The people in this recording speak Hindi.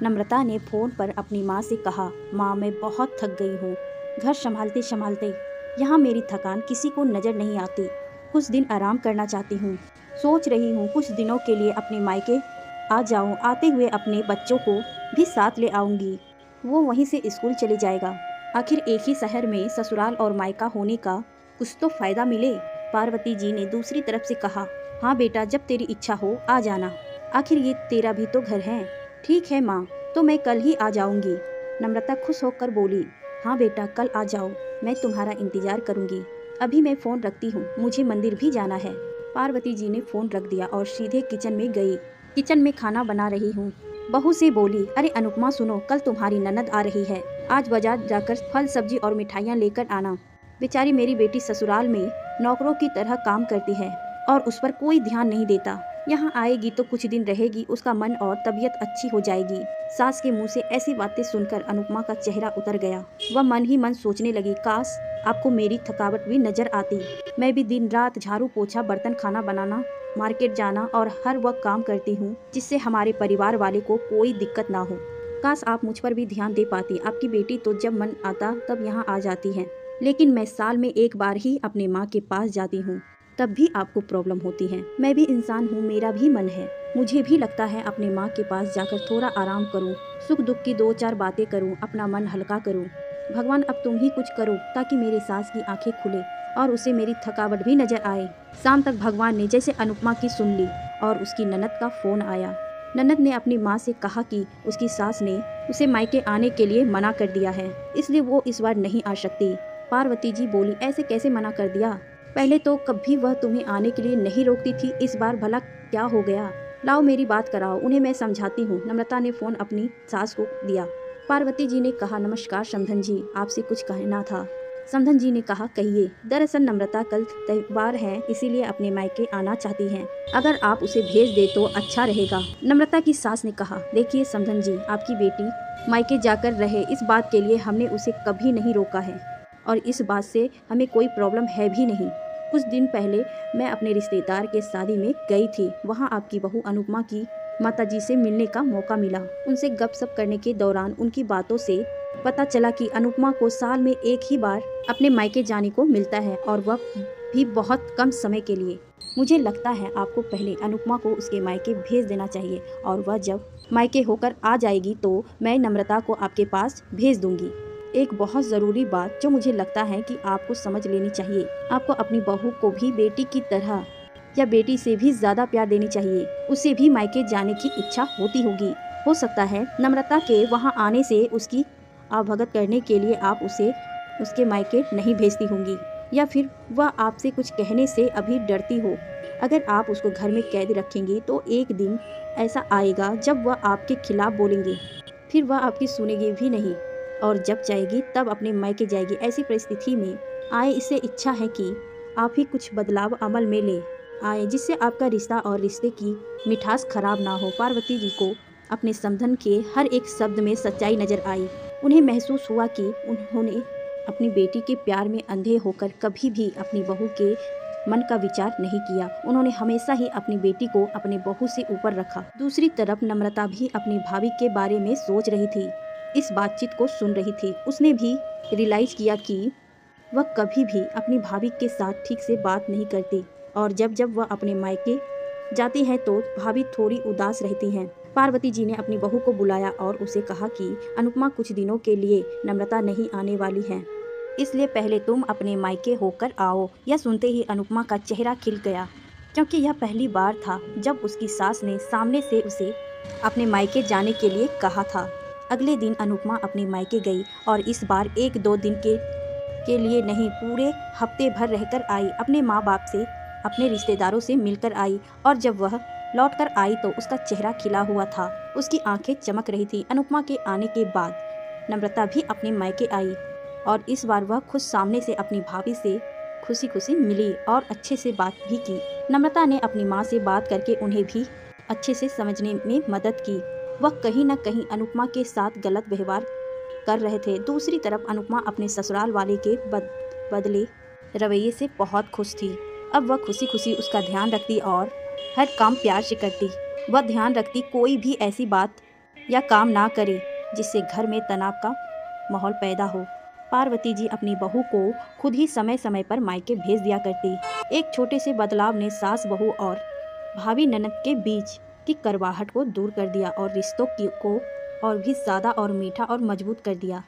नम्रता ने फ़ोन पर अपनी माँ से कहा, माँ मैं बहुत थक गई हूँ। घर संभालते संभालते यहाँ मेरी थकान किसी को नज़र नहीं आती। कुछ दिन आराम करना चाहती हूँ। सोच रही हूँ कुछ दिनों के लिए अपने मायके आ जाऊँ। आते हुए अपने बच्चों को भी साथ ले आऊँगी। वो वहीं से स्कूल चले जाएगा। आखिर एक ही शहर में ससुराल और मायका होने का कुछ तो फ़ायदा मिले। पार्वती जी ने दूसरी तरफ से कहा, हाँ बेटा, जब तेरी इच्छा हो आ जाना। आखिर ये तेरा भी तो घर है। ठीक है माँ, तो मैं कल ही आ जाऊंगी। नम्रता खुश होकर बोली, हाँ बेटा, कल आ जाओ, मैं तुम्हारा इंतजार करूंगी। अभी मैं फ़ोन रखती हूँ, मुझे मंदिर भी जाना है। पार्वती जी ने फ़ोन रख दिया और सीधे किचन में गई। किचन में खाना बना रही हूँ। बहू से बोली, अरे अनुपमा सुनो, कल तुम्हारी ननद आ रही है। आज बाजार जाकर फल सब्जी और मिठाइयाँ लेकर आना। बेचारी मेरी बेटी ससुराल में नौकरों की तरह काम करती है और उस पर कोई ध्यान नहीं देता। यहाँ आएगी तो कुछ दिन रहेगी, उसका मन और तबीयत अच्छी हो जाएगी। सास के मुंह से ऐसी बातें सुनकर अनुपमा का चेहरा उतर गया। वह मन ही मन सोचने लगी, काश आपको मेरी थकावट भी नजर आती। मैं भी दिन रात झाड़ू पोछा, बर्तन, खाना बनाना, मार्केट जाना और हर वक्त काम करती हूँ, जिससे हमारे परिवार वाले को कोई दिक्कत ना हो। काश आप मुझ पर भी ध्यान दे पाती। आपकी बेटी तो जब मन आता तब यहाँ आ जाती है, लेकिन मैं साल में एक बार ही अपने माँ के पास जाती हूँ, तब भी आपको प्रॉब्लम होती है। मैं भी इंसान हूँ, मेरा भी मन है। मुझे भी लगता है अपने माँ के पास जाकर थोड़ा आराम करूँ, सुख दुख की 2-4 बातें करूँ, अपना मन हल्का करूँ। भगवान अब तुम ही कुछ करो ताकि मेरी सास की आंखें खुले और उसे मेरी थकावट भी नजर आए। शाम तक भगवान ने जैसे अनुपमा की सुन ली और उसकी ननद का फोन आया। ननद ने अपनी माँ से कहा कि उसकी सास ने उसे मायके आने के लिए मना कर दिया है, इसलिए वो इस बार नहीं आ सकती। पार्वती जी बोली, ऐसे कैसे मना कर दिया? पहले तो कभी वह तुम्हें आने के लिए नहीं रोकती थी, इस बार भला क्या हो गया? लाओ मेरी बात कराओ, उन्हें मैं समझाती हूँ। नम्रता ने फ़ोन अपनी सास को दिया। पार्वती जी ने कहा, नमस्कार समधन जी, आपसे कुछ कहना था। समधन जी ने कहा, कहिए। दरअसल नम्रता कल त्यौहार है, इसीलिए अपने मायके आना चाहती हैं। अगर आप उसे भेज दे तो अच्छा रहेगा। नम्रता की सास ने कहा, देखिए समधन जी, आपकी बेटी मायके जाकर रहे, इस बात के लिए हमने उसे कभी नहीं रोका है और इस बात से हमें कोई प्रॉब्लम है भी नहीं। कुछ दिन पहले मैं अपने रिश्तेदार के शादी में गई थी। वहाँ आपकी बहू अनुपमा की माताजी से मिलने का मौका मिला। उनसे गपशप करने के दौरान उनकी बातों से पता चला कि अनुपमा को साल में एक ही बार अपने मायके जाने को मिलता है और वह भी बहुत कम समय के लिए। मुझे लगता है आपको पहले अनुपमा को उसके मायके भेज देना चाहिए और वह जब मायके होकर आ जाएगी तो मैं नम्रता को आपके पास भेज दूंगी। एक बहुत ज़रूरी बात जो मुझे लगता है कि आपको समझ लेनी चाहिए, आपको अपनी बहू को भी बेटी की तरह या बेटी से भी ज़्यादा प्यार देनी चाहिए। उसे भी मायके जाने की इच्छा होती होगी। हो सकता है नम्रता के वहाँ आने से उसकी आवभगत करने के लिए आप उसे उसके मायके नहीं भेजती होंगी, या फिर वह आपसे कुछ कहने से अभी डरती हो। अगर आप उसको घर में कैद रखेंगी तो एक दिन ऐसा आएगा जब वह आपके खिलाफ बोलेंगे, फिर वह आपकी सुनेगी भी नहीं और जब जाएगी तब अपने मायके जाएगी। ऐसी परिस्थिति में आए, इससे इच्छा है कि आप ही कुछ बदलाव अमल में ले आए, जिससे आपका रिश्ता और रिश्ते की मिठास खराब ना हो। पार्वती जी को अपने समधन के हर एक शब्द में सच्चाई नजर आई। उन्हें महसूस हुआ कि उन्होंने अपनी बेटी के प्यार में अंधे होकर कभी भी अपनी बहू के मन का विचार नहीं किया। उन्होंने हमेशा ही अपनी बेटी को अपने बहू से ऊपर रखा। दूसरी तरफ नम्रता भी अपनी भाभी के बारे में सोच रही थी, इस बातचीत को सुन रही थी। उसने भी रियलाइज किया कि वह कभी भी अपनी भाभी के साथ ठीक से बात नहीं करती और जब जब वह अपने मायके जाती है तो भाभी थोड़ी उदास रहती हैं। पार्वती जी ने अपनी बहू को बुलाया और उसे कहा कि अनुपमा कुछ दिनों के लिए नम्रता नहीं आने वाली है, इसलिए पहले तुम अपने मायके होकर आओ। यह सुनते ही अनुपमा का चेहरा खिल गया, क्योंकि यह पहली बार था जब उसकी सास ने सामने से उसे अपने मायके जाने के लिए कहा था। अगले दिन अनुपमा अपने मायके गई और इस बार 1-2 दिन के लिए नहीं, पूरे हफ्ते भर रहकर आई। अपने माँ बाप से, अपने रिश्तेदारों से मिलकर आई और जब वह लौटकर आई तो उसका चेहरा खिला हुआ था, उसकी आंखें चमक रही थी। अनुपमा के आने के बाद नम्रता भी अपने मायके आई और इस बार वह खुद सामने से अपनी भाभी से खुशी खुशी मिली और अच्छे से बात भी की। नम्रता ने अपनी माँ से बात करके उन्हें भी अच्छे से समझने में मदद की। वह कहीं न कहीं अनुपमा के साथ गलत व्यवहार कर रहे थे। दूसरी तरफ अनुपमा अपने ससुराल वाले के बदले रवैये से बहुत खुश थी। अब वह खुशी खुशी उसका ध्यान रखती और हर काम प्यार से करती। वह ध्यान रखती कोई भी ऐसी बात या काम ना करे जिससे घर में तनाव का माहौल पैदा हो। पार्वती जी अपनी बहू को खुद ही समय समय पर मायके भेज दिया करती। एक छोटे से बदलाव ने सास बहू और भाभी ननद के बीच की कड़वाहट को दूर कर दिया और रिश्तों को और भी ज़्यादा और मीठा और मजबूत कर दिया।